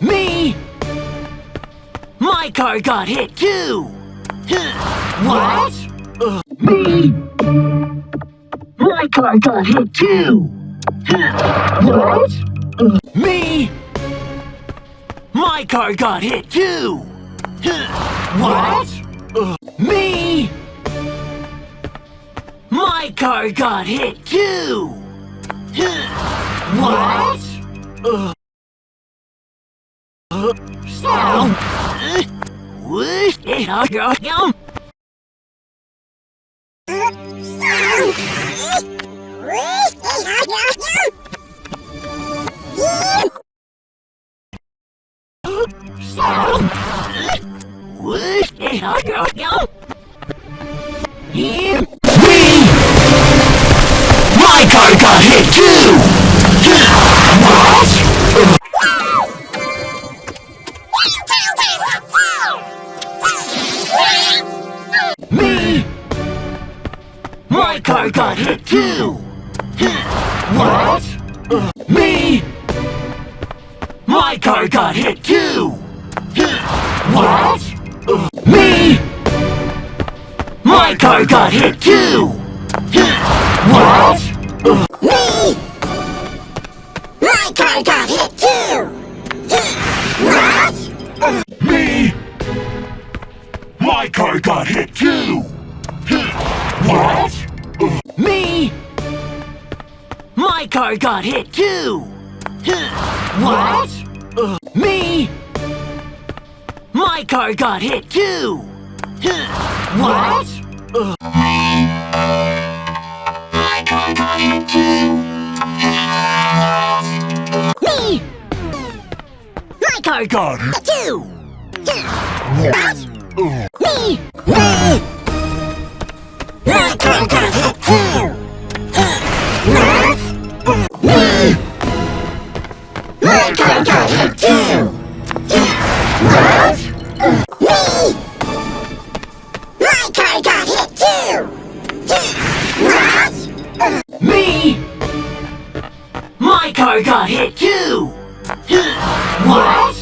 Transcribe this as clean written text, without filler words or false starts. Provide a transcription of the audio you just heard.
Me! My car got hit too! What? Me! My car got hit too! What? Me! My car got hit too! What? Me! My car got hit too! What? Stop! My car got hit too! What? Me! My car got hit too! What? Me! My car got hit too! What? Me! My car got hit too! What? Me! My car got hit too! What? Me! My car got hit too! What? Me! My car got hit too! What? Me! My car got hit too! What? My car got hit too! Me! My car got hit too! What? Me! My car got hit too! What? Me! My car got hit too! What? Me! My car got hit too! What? Me! My car got hit too! What?